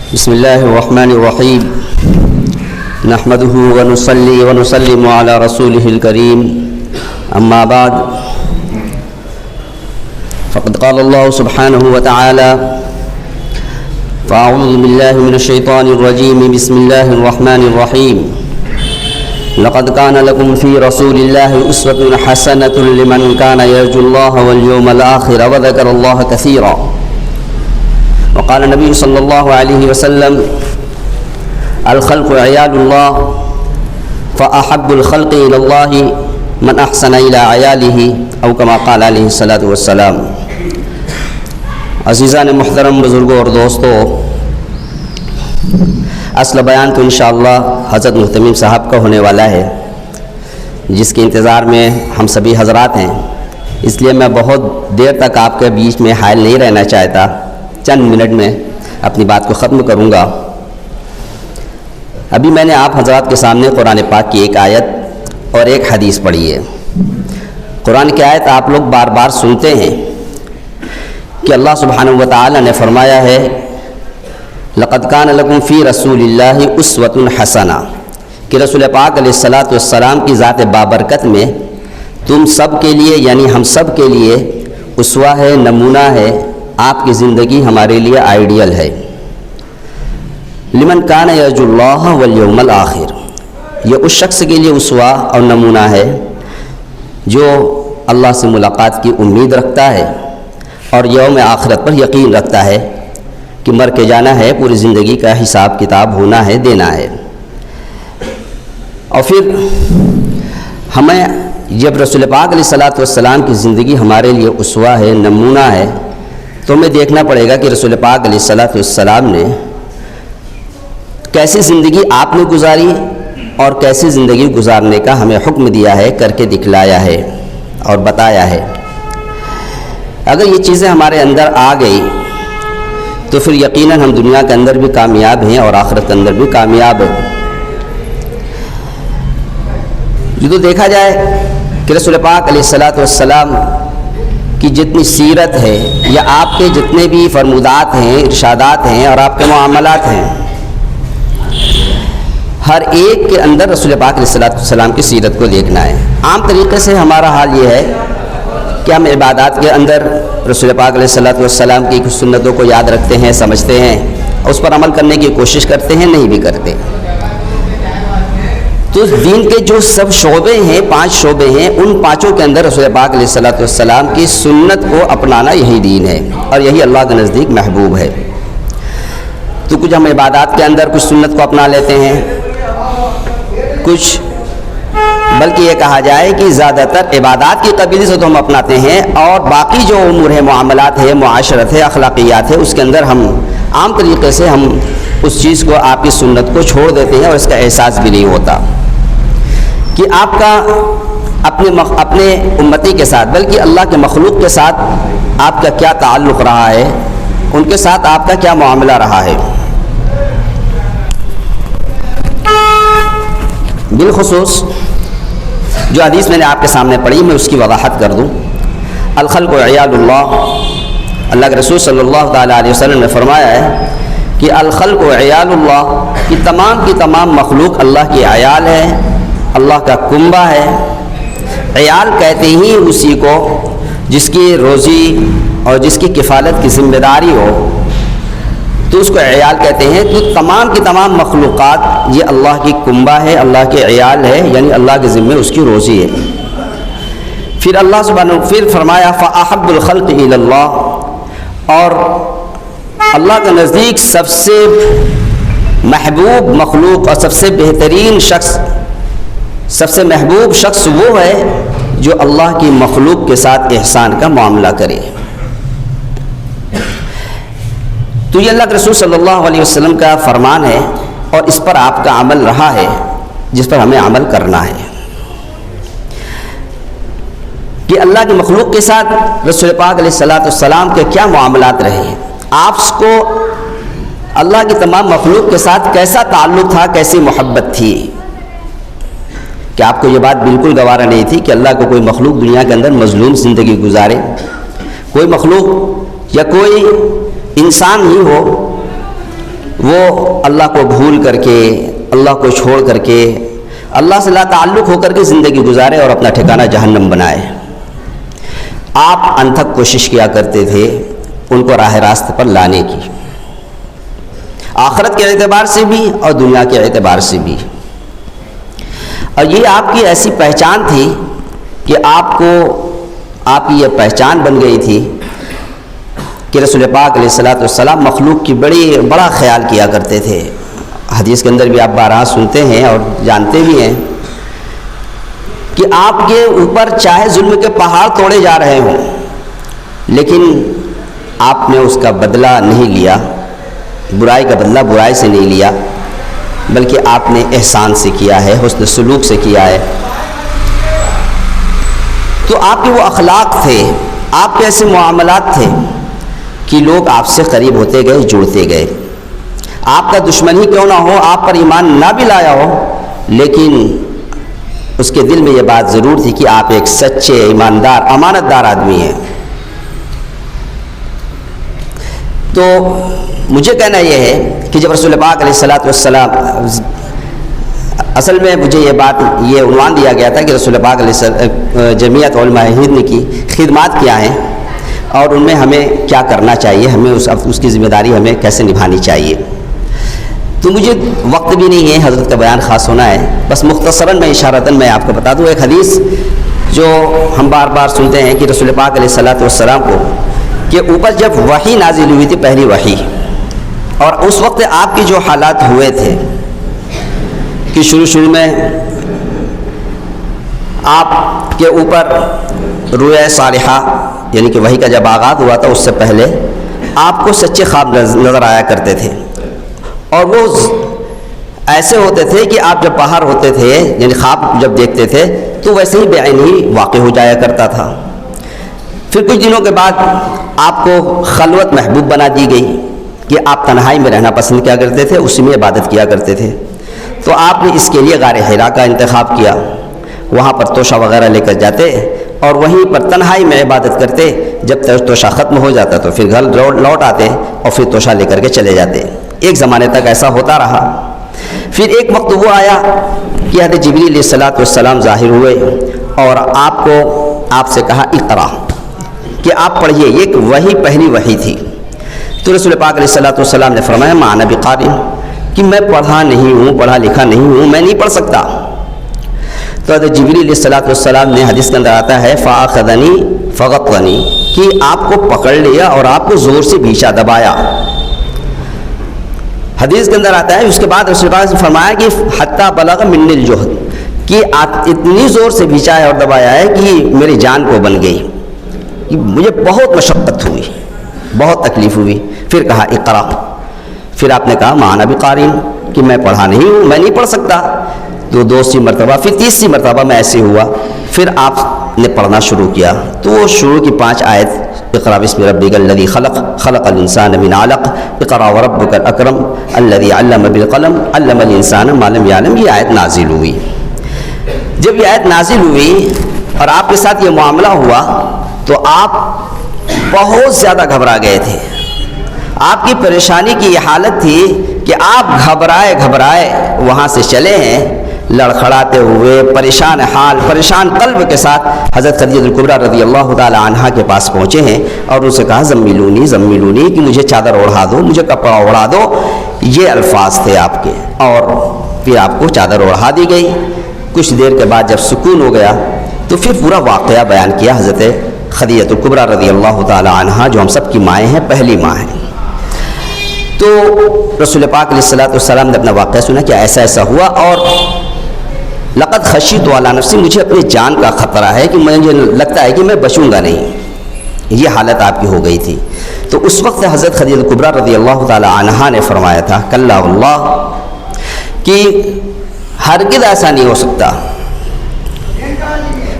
بسم الله الرحمن الرحيم نحمده ونصلي ونسلم على رسوله الكريم أما بعد فقد قال الله سبحانه وتعالى فأعوذ بالله من الشيطان الرجيم بسم الله الرحمن الرحيم لقد كان لكم في رسول الله أسوة حسنة لمن كان يرجو الله واليوم الآخر وذكر الله كثيرا وقال النبي صلى الله عليه وسلم الخلق عيال الله فأحب الخلق إلى الله من أحسن إلى عياله أو كما قال عليه الصلاة والسلام۔ عزیزان محترم، بزرگوں اور دوستوں، اصل بیان تو انشاءاللہ حضرت محتمیم صاحب کا ہونے والا ہے، جس کے انتظار میں ہم سبھی حضرات ہیں، اس لیے میں بہت دیر تک آپ کے بیچ میں حائل نہیں رہنا چاہتا، چند منٹ میں اپنی بات کو ختم کروں گا۔ ابھی میں نے آپ حضرات کے سامنے قرآن پاک کی ایک آیت اور ایک حدیث پڑھی ہے۔ قرآن کی آیت آپ لوگ بار بار سنتے ہیں کہ اللہ سبحانہ و تعالی نے فرمایا ہے لقد کان لکم فی رسول اللہ اسوۃ حسنہ، کہ رسول پاک علیہ الصلاۃ والسلام کی ذات بابرکت میں تم سب کے لیے، یعنی ہم سب کے لیے اسوہ ہے، نمونہ ہے، آپ کی زندگی ہمارے لیے آئیڈیل ہے۔ لمن کان یرجو اللہ والیوم الآخر، یہ اس شخص کے لیے اسوہ اور نمونہ ہے جو اللہ سے ملاقات کی امید رکھتا ہے اور یوم آخرت پر یقین رکھتا ہے کہ مر کے جانا ہے، پوری زندگی کا حساب کتاب ہونا ہے، دینا ہے۔ اور پھر ہمیں جب رسول پاک علیہ الصلاۃ والسلام کی زندگی ہمارے لیے اسوہ ہے، نمونہ ہے، تو ہمیں دیکھنا پڑے گا کہ رسول پاک علیہ الصلاۃ والسلام نے کیسی زندگی آپ نے گزاری اور کیسی زندگی گزارنے کا ہمیں حکم دیا ہے، کر کے دکھلایا ہے اور بتایا ہے۔ اگر یہ چیزیں ہمارے اندر آ گئی تو پھر یقیناً ہم دنیا کے اندر بھی کامیاب ہیں اور آخرت کے اندر بھی کامیاب ہیں۔ جو دیکھا جائے کہ رسول پاک علیہ الصلاۃ والسلام کی جتنی سیرت ہے یا آپ کے جتنے بھی فرمودات ہیں، ارشادات ہیں اور آپ کے معاملات ہیں، ہر ایک کے اندر رسول پاک علیہ الصلاۃ والسلام کی سیرت کو دیکھنا ہے۔ عام طریقے سے ہمارا حال یہ ہے کہ ہم عبادات کے اندر رسول پاک علیہ الصلاۃ والسلام کی کچھ سنتوں کو یاد رکھتے ہیں، سمجھتے ہیں، اس پر عمل کرنے کی کوشش کرتے ہیں، نہیں بھی کرتے۔ تو دین کے جو سب شعبے ہیں، 5 شعبے ہیں، ان 5 کے اندر رسول پاک علیہ الصلاۃ والسلام کی سنت کو اپنانا یہی دین ہے اور یہی اللہ کے نزدیک محبوب ہے۔ تو کچھ ہم عبادات کے اندر کچھ سنت کو اپنا لیتے ہیں، کچھ بلکہ یہ کہا جائے کہ زیادہ تر عبادات کی قبیل سے تو ہم اپناتے ہیں، اور باقی جو امور ہے، معاملات ہے، معاشرت ہے، اخلاقیات ہے، اس کے اندر ہم عام طریقے سے ہم اس چیز کو، آپ کی سنت کو چھوڑ دیتے ہیں اور اس کا احساس بھی نہیں ہوتا کہ آپ کا اپنے امتی کے ساتھ، بلکہ اللہ کے مخلوق کے ساتھ آپ کا کیا تعلق رہا ہے، ان کے ساتھ آپ کا کیا معاملہ رہا ہے۔ بالخصوص جو حدیث میں نے آپ کے سامنے پڑھی، میں اس کی وضاحت کر دوں۔ الخلق عیال اللہ، اللہ کے رسول صلی اللہ تعالیٰ علیہ وسلم نے فرمایا ہے کہ الخلق عیال اللہ، کہ تمام مخلوق اللہ کی عیال ہے، اللہ کا کنبہ ہے۔ عیال کہتے ہی اسی کو جس کی روزی اور جس کی کفالت کی ذمہ داری ہو، تو اس کو عیال کہتے ہیں۔ تو کی تمام مخلوقات یہ اللہ کی کنبہ ہے، اللہ کے عیال ہے، یعنی اللہ کے ذمہ اس کی روزی ہے۔ پھر اللہ سبحانہ پھر فرمایا فأحب الخلق الی اللہ، اور اللہ کے نزدیک سب سے محبوب مخلوق اور سب سے بہترین شخص، سب سے محبوب شخص وہ ہے جو اللہ کی مخلوق کے ساتھ احسان کا معاملہ کرے۔ تو یہ اللہ کے رسول صلی اللہ علیہ وسلم کا فرمان ہے اور اس پر آپ کا عمل رہا ہے، جس پر ہمیں عمل کرنا ہے کہ اللہ کی مخلوق کے ساتھ رسول پاک علیہ الصلاۃ والسلام کے کیا معاملات رہے ہیں، آپ کو اللہ کی تمام مخلوق کے ساتھ کیسا تعلق تھا، کیسی محبت تھی، کہ آپ کو یہ بات بالکل گوارا نہیں تھی کہ اللہ کو کوئی مخلوق دنیا کے اندر مظلوم زندگی گزارے، کوئی مخلوق یا کوئی انسان ہی ہو وہ اللہ کو بھول کر کے، اللہ کو چھوڑ کر کے، اللہ سے لا تعلق ہو کر کے زندگی گزارے اور اپنا ٹھکانہ جہنم بنائے۔ آپ انتھک کوشش کیا کرتے تھے ان کو راہ راست پر لانے کی، آخرت کے اعتبار سے بھی اور دنیا کے اعتبار سے بھی۔ اور یہ آپ کی ایسی پہچان تھی کہ آپ کی یہ پہچان بن گئی تھی کہ رسول پاک علیہ الصلوۃ والسلام مخلوق کی بڑا خیال کیا کرتے تھے۔ حدیث کے اندر بھی آپ بارہا سنتے ہیں اور جانتے بھی ہیں کہ آپ کے اوپر چاہے ظلم کے پہاڑ توڑے جا رہے ہوں، لیکن آپ نے اس کا بدلہ نہیں لیا، برائی کا بدلہ برائی سے نہیں لیا، بلکہ آپ نے احسان سے کیا ہے، حسن سلوک سے کیا ہے۔ تو آپ کے وہ اخلاق تھے، آپ کے ایسے معاملات تھے کہ لوگ آپ سے قریب ہوتے گئے، جڑتے گئے۔ آپ کا دشمن ہی کیوں نہ ہو، آپ پر ایمان نہ بھی لایا ہو، لیکن اس کے دل میں یہ بات ضرور تھی کہ آپ ایک سچے، ایماندار، امانت دار آدمی ہیں۔ تو مجھے کہنا یہ ہے کہ جب رسول پاک علیہ الصلوۃ والسلام، اصل میں مجھے یہ عنوان دیا گیا تھا کہ رسول پاک علیہ جمعیت علماء ہند کی خدمات کیا ہیں اور ان میں ہمیں کیا کرنا چاہیے، ہمیں اس کی ذمہ داری ہمیں کیسے نبھانی چاہیے۔ تو مجھے وقت بھی نہیں ہے، حضرت کا بیان خاص ہونا ہے، بس مختصراً میں اشارتاً میں آپ کو بتا دوں ایک حدیث جو ہم بار بار سنتے ہیں کہ رسول پاک علیہ الصلوۃ والسلام کو کہ اوپر جب وحی نازل ہوئی تھی، پہلی وحی، اور اس وقت آپ کے جو حالات ہوئے تھے کہ شروع میں آپ کے اوپر رؤیا صالحہ یعنی کہ وحی کا جب آغاز ہوا تھا، اس سے پہلے آپ کو سچے خواب نظر آیا کرتے تھے، اور وہ ایسے ہوتے تھے کہ آپ جب باہر ہوتے تھے یعنی خواب جب دیکھتے تھے تو ویسے ہی بے عین ہی واقع ہو جایا کرتا تھا۔ پھر کچھ دنوں کے بعد آپ کو خلوت محبوب بنا دی گئی کہ آپ تنہائی میں رہنا پسند کیا کرتے تھے، اسی میں عبادت کیا کرتے تھے۔ تو آپ نے اس کے لیے غار حرا کا انتخاب کیا، وہاں پر توشہ وغیرہ لے کر جاتے اور وہیں پر تنہائی میں عبادت کرتے، جب تک توشہ ختم ہو جاتا تو پھر گھر لوٹ آتے اور پھر توشہ لے کر کے چلے جاتے۔ ایک زمانے تک ایسا ہوتا رہا۔ پھر ایک وقت وہ آیا کہ حضرت جبریل علیہ الصلوۃ والسلام ظاہر ہوئے اور آپ سے کہا اقرا، کہ آپ پڑھیے، یہ ایک وحی پہلی وحی تھی۔ تو رسول پاک علیہ الصلوۃ والسلام نے فرمایا ما انا بقارئ، کہ میں پڑھا نہیں ہوں، پڑھا لکھا نہیں ہوں، میں نہیں پڑھ سکتا۔ تو حضرت جبریل علیہ الصلوۃ والسلام نے، حدیث کے اندر آتا ہے فاخذنی فغطنی، کہ آپ کو پکڑ لیا اور آپ کو زور سے بھیچا، دبایا۔ حدیث کے اندر آتا ہے اس کے بعد رسول پاک نے فرمایا کہ حتی بلغ منی الجہد، کہ آپ اتنی زور سے بھیچا ہے اور دبایا ہے کہ میری جان کو بن گئی، کہ مجھے بہت مشقت ہوئی، بہت تکلیف ہوئی۔ پھر کہا اقرا، پھر آپ نے کہا ما انا بقارئ، کہ میں پڑھا نہیں ہوں، میں نہیں پڑھ سکتا۔ تو دوسری مرتبہ، پھر تیسری مرتبہ میں ایسے ہوا، پھر آپ نے پڑھنا شروع کیا۔ تو وہ شروع کی 5 آیت، اقرا بسم ربک الذی خلق، خلق الانسان من علق، اقرا وربک الاکرم الذی علم بالقلم، علم الانسان ما لم یعلم، یہ آیت نازل ہوئی۔ جب یہ آیت نازل ہوئی اور آپ کے ساتھ یہ معاملہ ہوا تو آپ بہت زیادہ گھبرا گئے تھے۔ آپ کی پریشانی کی یہ حالت تھی کہ آپ گھبرائے وہاں سے چلے ہیں، لڑکھڑاتے ہوئے، پریشان حال، پریشان قلب کے ساتھ حضرت خدیجہ الکبریٰ رضی اللہ تعالی عنہا کے پاس پہنچے ہیں اور ان سے کہا زمیلونی زمیلونی، کہ مجھے چادر اوڑھا دو، مجھے کپڑا اوڑھا دو۔ یہ الفاظ تھے آپ کے، اور پھر آپ کو چادر اوڑھا دی گئی۔ کچھ دیر کے بعد جب سکون ہو گیا تو پھر پورا واقعہ بیان کیا حضرت خدیجہ الکبریٰ رضی اللہ تعالی عنہا، جو ہم سب کی مائیں ہیں، پہلی ماں ہیں۔ تو رسول پاک علیہ الصلوۃ والسلام نے اپنا واقعہ سنا کہ ایسا ہوا، اور لقد خشیت علی نفسی، مجھے اپنی جان کا خطرہ ہے کہ مجھے لگتا ہے کہ میں بچوں گا نہیں۔ یہ حالت آپ کی ہو گئی تھی۔ تو اس وقت حضرت خدیجہ الکبریٰ رضی اللہ تعالی عنہا نے فرمایا تھا کلا واللہ، کہ ہرگز ایسا نہیں ہو سکتا،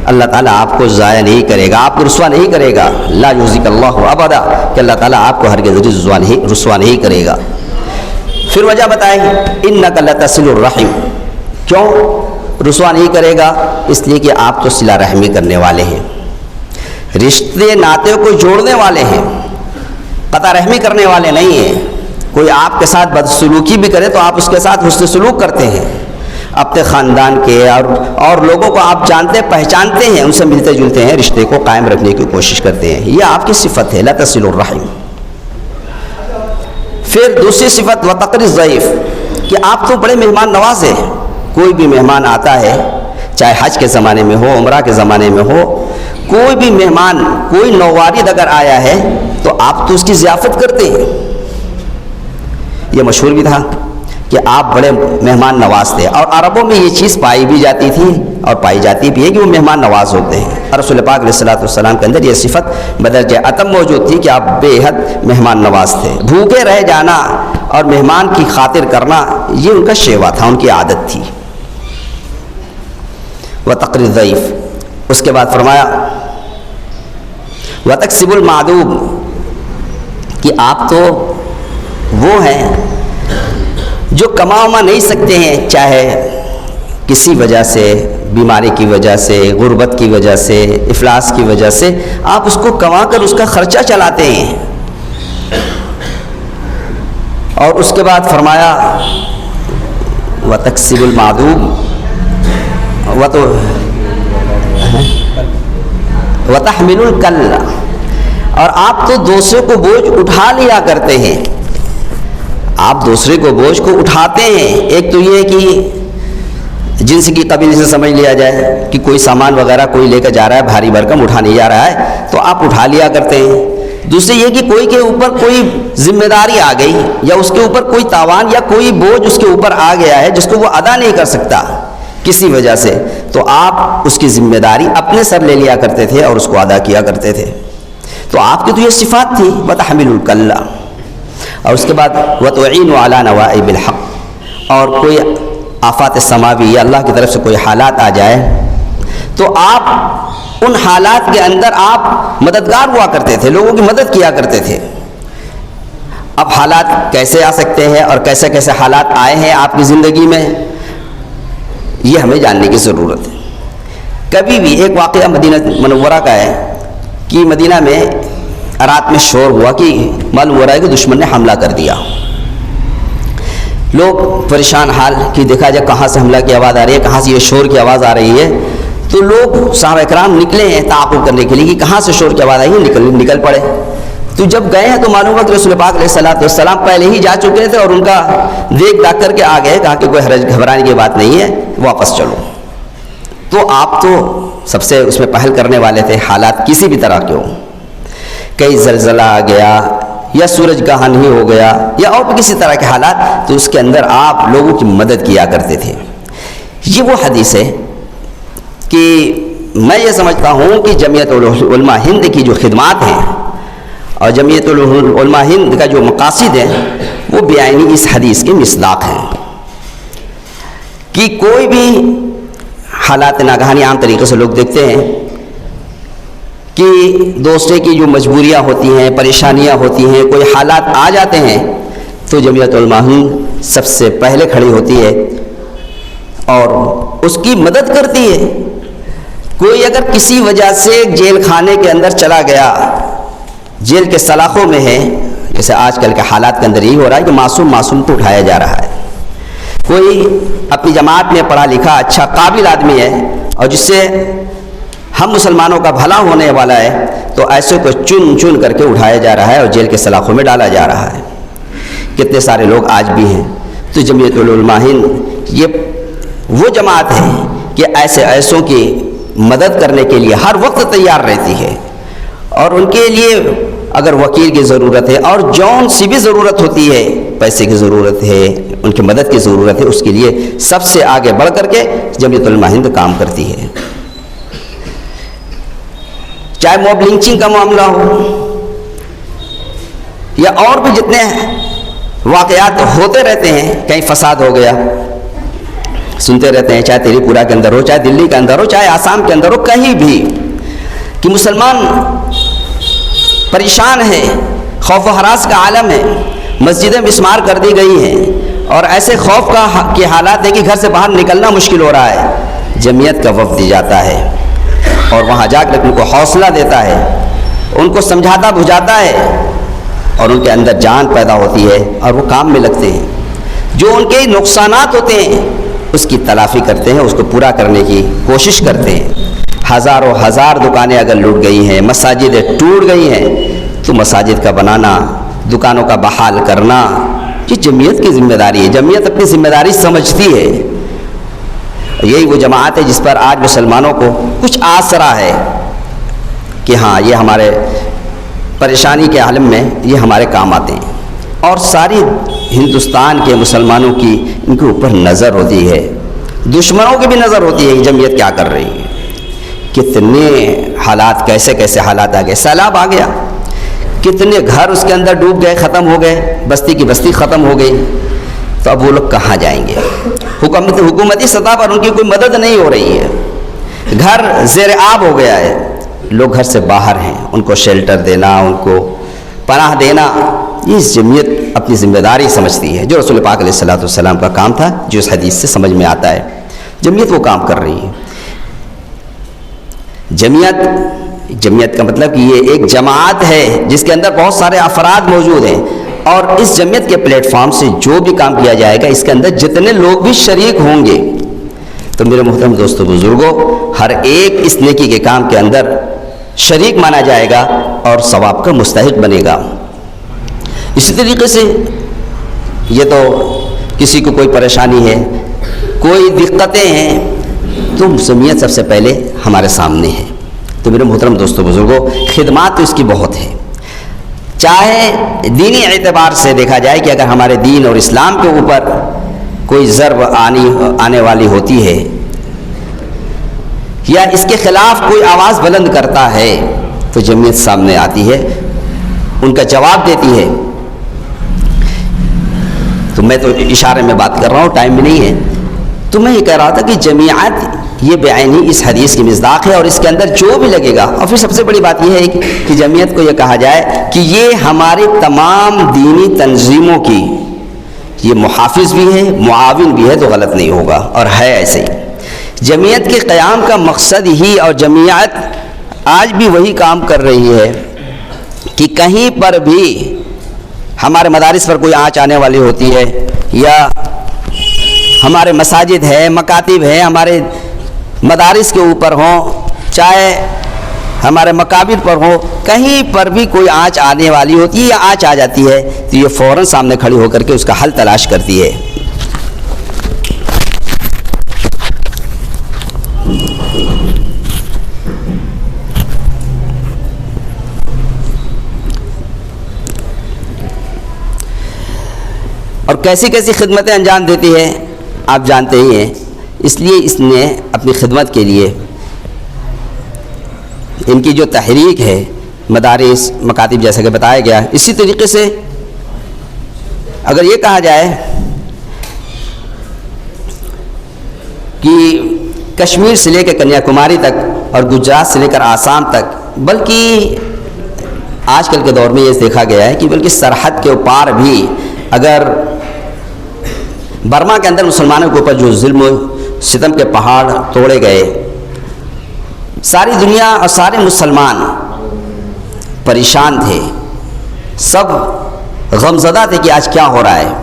اللہ تعالیٰ آپ کو ضائع نہیں کرے گا، آپ کو رسوا نہیں کرے گا، لا یخزیک اللہ ابدا، کہ اللہ تعالیٰ آپ کو ہرگز رسوا نہیں کرے گا۔ پھر وجہ بتائیں، انک لتصل الرحم، کیوں رسوا نہیں کرے گا؟ اس لیے کہ آپ تو صلہ رحمی کرنے والے ہیں، رشتے ناطے کو جوڑنے والے ہیں، قطع رحمی کرنے والے نہیں ہیں۔ کوئی آپ کے ساتھ بدسلوکی بھی کرے تو آپ اس کے ساتھ حسن سلوک کرتے ہیں، اپنے خاندان کے اور لوگوں کو آپ جانتے پہچانتے ہیں، ان سے ملتے جلتے ہیں، رشتے کو قائم رکھنے کی کوشش کرتے ہیں، یہ آپ کی صفت ہے، لا تصل الرحم۔ پھر دوسری صفت وتقر الضیف، کہ آپ تو بڑے مہمان نواز ہیں، کوئی بھی مہمان آتا ہے، چاہے حج کے زمانے میں ہو، عمرہ کے زمانے میں ہو، کوئی بھی مہمان، کوئی نووارد اگر آیا ہے تو آپ تو اس کی ضیافت کرتے ہیں۔ یہ مشہور بھی تھا کہ آپ بڑے مہمان نواز تھے، اور عربوں میں یہ چیز پائی بھی جاتی تھی اور پائی جاتی بھی ہے کہ وہ مہمان نواز ہوتے ہیں، اور رسول پاک علیہ الصلوۃ والسلام کے اندر یہ صفت بدرجہ اتم موجود تھی کہ آپ بے حد مہمان نواز تھے۔ بھوکے رہ جانا اور مہمان کی خاطر کرنا یہ ان کا شیوا تھا، ان کی عادت تھی۔ وتقر الضیف، اس کے بعد فرمایا وتکسب المعدوم، کہ آپ تو وہ ہیں جو کما وما نہیں سکتے ہیں، چاہے کسی وجہ سے، بیماری کی وجہ سے، غربت کی وجہ سے، افلاس کی وجہ سے، آپ اس کو کما کر اس کا خرچہ چلاتے ہیں۔ اور اس کے بعد فرمایا وتکسب المعدوم وتحمل الکل، اور آپ تو دوسرے کو بوجھ اٹھا لیا کرتے ہیں، آپ دوسرے کو بوجھ کو اٹھاتے ہیں۔ ایک تو یہ کہ جنس کی قبیل سے سمجھ لیا جائے کہ کوئی سامان وغیرہ کوئی لے کر جا رہا ہے، بھاری بھرکم اٹھا نہیں جا رہا ہے تو آپ اٹھا لیا کرتے ہیں۔ دوسرے یہ کہ کوئی کے اوپر کوئی ذمہ داری آ گئی، یا اس کے اوپر کوئی تاوان یا کوئی بوجھ اس کے اوپر آ گیا ہے جس کو وہ ادا نہیں کر سکتا کسی وجہ سے، تو آپ اس کی ذمہ داری اپنے سر لے لیا کرتے تھے اور اس کو ادا کیا کرتے تھے۔ تو آپ کی تو یہ صفات تھی وتحمل الکل۔ اور اس کے بعد وتعین علی نوائب الحق، اور کوئی آفات سماوی یا اللہ کی طرف سے کوئی حالات آ جائے تو آپ ان حالات کے اندر آپ مددگار ہوا کرتے تھے، لوگوں کی مدد کیا کرتے تھے۔ اب حالات کیسے آ سکتے ہیں اور کیسے کیسے حالات آئے ہیں آپ کی زندگی میں، یہ ہمیں جاننے کی ضرورت ہے۔ کبھی بھی ایک واقعہ مدینہ منورہ کا ہے کہ مدینہ میں رات میں شور ہوا کہ معلوم ہو رہا ہے کہ دشمن نے حملہ کر دیا، لوگ پریشان حال کہ دیکھا جائے کہاں سے حملہ کی آواز آ رہی ہے، کہاں سے یہ شور کی آواز آ رہی ہے۔ تو لوگ صحابہ کرام نکلے ہیں تعاقب کرنے کے لیے کہ کہاں سے شور کی آواز آئی ہے، نکل پڑے۔ تو جب گئے ہیں تو معلوم ہوا کہ رسول پاک علیہ الصلوۃ والسلام پہلے ہی جا چکے تھے اور ان کا دیکھ داکھ کر کے آ گئے، کہا کہ کوئی حرج گھبرانے کی بات نہیں ہے، واپس چلو۔ تو آپ تو سب سے اس میں پہل کرنے والے تھے، حالات کسی بھی طرح کے ہوں، کئی زلزلہ آ گیا یا سورج گرہن ہی ہو گیا یا اور بھی کسی طرح کے حالات، تو اس کے اندر آپ لوگوں کی مدد کیا کرتے تھے۔ یہ وہ حدیث ہے کہ میں یہ سمجھتا ہوں کہ جمعیت علماء ہند کی جو خدمات ہیں اور جمعیت علماء ہند کا جو مقاصد ہیں وہ بیانی اس حدیث کے مصداق ہیں کہ کوئی بھی حالات ناگہانی عام طریقے سے لوگ دیکھتے ہیں کہ دوسرے کی جو مجبوریاں ہوتی ہیں، پریشانیاں ہوتی ہیں، کوئی حالات آ جاتے ہیں تو جمعیت علماء ہند سب سے پہلے کھڑی ہوتی ہے اور اس کی مدد کرتی ہے۔ کوئی اگر کسی وجہ سے جیل خانے کے اندر چلا گیا، جیل کے سلاخوں میں ہے، جیسے آج کل کے حالات کے اندر یہی ہو رہا ہے کہ معصوم کو اٹھایا جا رہا ہے۔ کوئی اپنی جماعت میں پڑھا لکھا اچھا قابل آدمی ہے اور جس سے ہم مسلمانوں کا بھلا ہونے والا ہے، تو ایسے کو چن کر کے اٹھایا جا رہا ہے اور جیل کے سلاخوں میں ڈالا جا رہا ہے۔ کتنے سارے لوگ آج بھی ہیں۔ تو جمعیت علماء ہند یہ وہ جماعت ہے کہ ایسوں کی مدد کرنے کے لیے ہر وقت تیار رہتی ہے، اور ان کے لیے اگر وکیل کی ضرورت ہے اور جون سی بھی ضرورت ہوتی ہے، پیسے کی ضرورت ہے، ان کی مدد کی ضرورت ہے، اس کے لیے سب سے آگے بڑھ کر کے جمعیت علماء ہند کام کرتی ہے۔ چاہے موب لنچنگ کا معاملہ ہو یا اور بھی جتنے واقعات ہوتے رہتے ہیں، کہیں فساد ہو گیا سنتے رہتے ہیں، چاہے تیری پورا کے اندر ہو، چاہے دلی کے اندر ہو، چاہے آسام کے اندر ہو، کہیں بھی کہ مسلمان پریشان ہے، خوف و ہراس کا عالم ہے، مسجدیں مسمار کر دی گئی ہیں اور ایسے خوف کے حالات ہیں کہ گھر سے باہر نکلنا مشکل ہو رہا ہے۔ جمعیت کا وفد جاتا ہے اور وہاں جا کر ان کو حوصلہ دیتا ہے، ان کو سمجھاتا بجھاتا ہے اور ان کے اندر جان پیدا ہوتی ہے اور وہ کام میں لگتے ہیں. جو ان کے نقصانات ہوتے ہیں اس کی تلافی کرتے ہیں, اس کو پورا کرنے کی کوشش کرتے ہیں. ہزاروں ہزار دکانیں اگر لوٹ گئی ہیں, مساجدیں ٹوٹ گئی ہیں, تو مساجد کا بنانا, دکانوں کا بحال کرنا یہ جمعیت کی ذمہ داری ہے. جمعیت اپنی ذمہ داری سمجھتی ہے. یہی وہ جماعت ہے جس پر آج مسلمانوں کو کچھ آسرا ہے کہ ہاں یہ ہمارے پریشانی کے عالم میں یہ ہمارے کام آتے ہیں. اور ساری ہندوستان کے مسلمانوں کی ان کے اوپر نظر ہوتی ہے, دشمنوں کی بھی نظر ہوتی ہے کہ جمعیت کیا کر رہی ہے. کتنے حالات, کیسے کیسے حالات آ گئے. سیلاب آ گیا, کتنے گھر اس کے اندر ڈوب گئے, ختم ہو گئے, بستی کی بستی ختم ہو گئی. تو اب وہ لوگ کہاں جائیں گے؟ حکومتی سطح پر ان کی کوئی مدد نہیں ہو رہی ہے. گھر زیر آب ہو گیا ہے, لوگ گھر سے باہر ہیں, ان کو شیلٹر دینا, ان کو پناہ دینا, یہ جمعیت اپنی ذمہ داری سمجھتی ہے. جو رسول پاک علیہ الصلوۃ والسلام کا کام تھا, جو اس حدیث سے سمجھ میں آتا ہے, جمعیت وہ کام کر رہی ہے. جمعیت کا مطلب کہ یہ ایک جماعت ہے جس کے اندر بہت سارے افراد موجود ہیں, اور اس جمعیت کے پلیٹ فارم سے جو بھی کام کیا جائے گا اس کے اندر جتنے لوگ بھی شریک ہوں گے, تو میرے محترم دوستو بزرگوں, ہر ایک اس نیکی کے کام کے اندر شریک مانا جائے گا اور ثواب کا مستحق بنے گا. اسی طریقے سے یہ تو کسی کو کوئی پریشانی ہے, کوئی دقتیں ہیں, تو جمعیت سب سے پہلے ہمارے سامنے ہے. تو میرے محترم دوستو بزرگوں, خدمات تو اس کی بہت ہے. چاہے دینی اعتبار سے دیکھا جائے کہ اگر ہمارے دین اور اسلام کے اوپر کوئی ضرب آنے والی ہوتی ہے یا اس کے خلاف کوئی آواز بلند کرتا ہے, تو جمعیت سامنے آتی ہے, ان کا جواب دیتی ہے. تو میں تو اشارے میں بات کر رہا ہوں, ٹائم بھی نہیں ہے. تو میں یہ کہہ رہا تھا کہ جمعیت یہ بعینی اس حدیث کی مصداق ہے, اور اس کے اندر جو بھی لگے گا. اور پھر سب سے بڑی بات یہ ہے کہ جمعیت کو یہ کہا جائے کہ یہ ہماری تمام دینی تنظیموں کی یہ محافظ بھی ہے, معاون بھی ہے, تو غلط نہیں ہوگا, اور ہے ایسے ہی. جمعیت کے قیام کا مقصد ہی, اور جمعیت آج بھی وہی کام کر رہی ہے کہ کہیں پر بھی ہمارے مدارس پر کوئی آنچ آنے والی ہوتی ہے, یا ہمارے مساجد ہے, مکاتب ہے, ہمارے مدارس کے اوپر ہوں, چاہے ہمارے مقابر پر ہوں, کہیں پر بھی کوئی آنچ آنے والی ہوتی ہے یا آنچ آ جاتی ہے, تو یہ فوراً سامنے کھڑی ہو کر کے اس کا حل تلاش کرتی ہے. اور کیسی کیسی خدمتیں انجام دیتی ہے آپ جانتے ہی ہیں. اس لیے اس نے اپنی خدمت کے لیے ان کی جو تحریک ہے, مدارس, مکاتب جیسا کہ بتایا گیا, اسی طریقے سے اگر یہ کہا جائے کہ کشمیر سے لے کر کنیا کماری تک اور گجرات سے لے کر آسام تک, بلکہ آج کل کے دور میں یہ دیکھا گیا ہے کہ بلکہ سرحد کے اوپر بھی اگر برما کے اندر مسلمانوں کے اوپر جو ظلم و ستم کے پہاڑ توڑے گئے, ساری دنیا اور سارے مسلمان پریشان تھے, سب غمزدہ تھے کہ آج کیا ہو رہا ہے.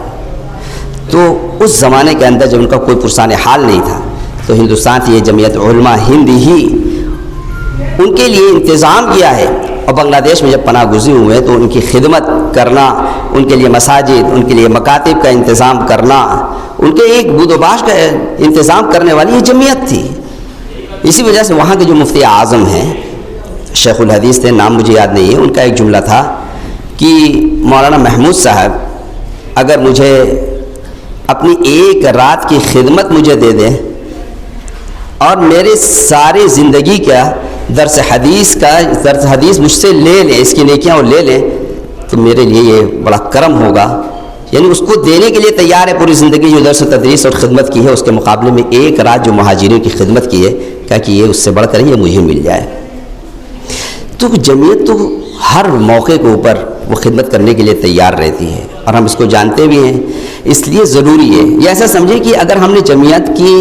تو اس زمانے کے اندر جب ان کا کوئی پرسان حال نہیں تھا, تو ہندوستان کی یہ جمعیت علماء ہند ہی ان کے لیے انتظام کیا ہے. اور بنگلہ دیش میں جب پناہ گزین ہوئے تو ان کی خدمت کرنا, ان کے لیے مساجد, ان کے لیے مکاتب کا انتظام کرنا, ان کے ایک بود و باش کا انتظام کرنے والی یہ جمعیت تھی. اسی وجہ سے وہاں کے جو مفتی اعظم ہیں, شیخ الحدیث تھے, نام مجھے یاد نہیں ہے, ان کا ایک جملہ تھا کہ مولانا محمود صاحب اگر مجھے اپنی ایک رات کی خدمت مجھے دے دیں اور میرے ساری زندگی کا درس حدیث مجھ سے لے لیں, اس کی نیکیاں وہ لے لیں, تو میرے لیے یہ بڑا کرم ہوگا. یعنی اس کو دینے کے لیے تیار ہے پوری زندگی جو درس و تدریس اور خدمت کی ہے, اس کے مقابلے میں ایک رات جو مہاجرین کی خدمت کی ہے, کہا کہ یہ اس سے بڑھ کر یہ مجھے مل جائے. تو جمعیت تو ہر موقع کے اوپر وہ خدمت کرنے کے لیے تیار رہتی ہے, اور ہم اس کو جانتے بھی ہیں. اس لیے ضروری ہے یہ ایسا سمجھے کہ اگر ہم نے جمعیت کی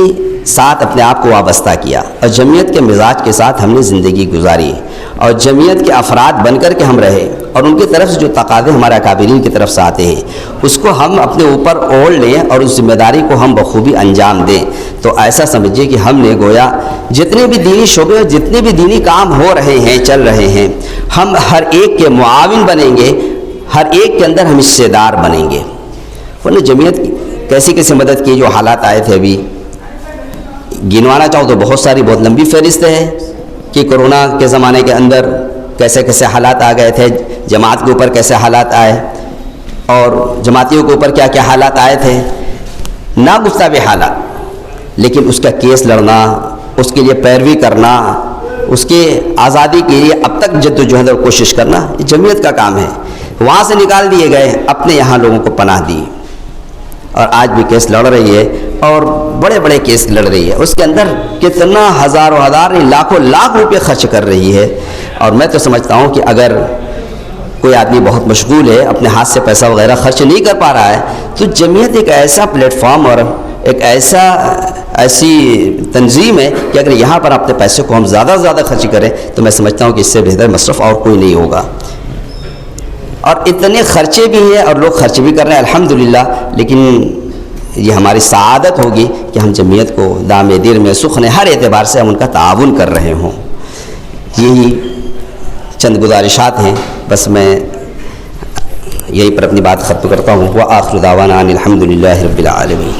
ساتھ اپنے آپ کو وابستہ کیا اور جمعیت کے مزاج کے ساتھ ہم نے زندگی گزاری اور جمعیت کے افراد بن کر کے ہم رہے اور ان کی طرف سے جو تقاضے ہمارے اکابرین کی طرف سے آتے ہیں اس کو ہم اپنے اوپر اوڑھ لیں اور اس ذمہ داری کو ہم بخوبی انجام دیں، تو ایسا سمجھیے کہ ہم نے گویا جتنے بھی دینی شعبے اور جتنے بھی دینی کام ہو رہے ہیں چل رہے ہیں ہم ہر ایک کے معاون بنیں گے، ہر ایک کے اندر ہم حصے دار بنیں گے۔ ورنہ جمعیت کیسی کیسی مدد کی، جو حالات آئے تھے ابھی گنوانا چاہو تو بہت ساری بہت لمبی فہرست ہے کہ کرونا کے زمانے کے اندر کیسے کیسے حالات آ گئے تھے، جماعت کے اوپر کیسے حالات آئے اور جماعتیوں کے اوپر کیا کیا حالات آئے تھے، ناگفتہ حالات، لیکن اس کا کیس لڑنا، اس کے لیے پیروی کرنا، اس کے آزادی کے لیے اب تک جد و جہد اور کوشش کرنا یہ جمعیت کا کام ہے۔ وہاں سے نکال دیے گئے، اپنے یہاں لوگوں کو پناہ دی اور آج بھی کیس لڑ رہی ہے اور بڑے بڑے کیس لڑ رہی ہے، اس کے اندر کتنا ہزاروں ہزار لاکھوں لاکھ روپے خرچ کر رہی ہے۔ اور میں تو سمجھتا ہوں کہ اگر کوئی آدمی بہت مشغول ہے، اپنے ہاتھ سے پیسہ وغیرہ خرچ نہیں کر پا رہا ہے، تو جمعیت ایک ایسا پلیٹ فارم اور ایک ایسی تنظیم ہے کہ اگر یہاں پر اپنے پیسے کو ہم زیادہ سے زیادہ خرچ کریں تو میں سمجھتا ہوں کہ اس سے بہتر مصرف اور کوئی نہیں ہوگا۔ اور اتنے خرچے بھی ہیں اور لوگ خرچ بھی کر رہے ہیں الحمدللہ، لیکن یہ ہماری سعادت ہوگی کہ ہم جمعیت کو دام دیر میں سخن ہر اعتبار سے ہم ان کا تعاون کر رہے ہوں۔ یہی چند گزارشات ہیں، بس میں یہیں پر اپنی بات ختم کرتا ہوں۔ وآخر دعوانا ان الحمدللہ رب العالمین۔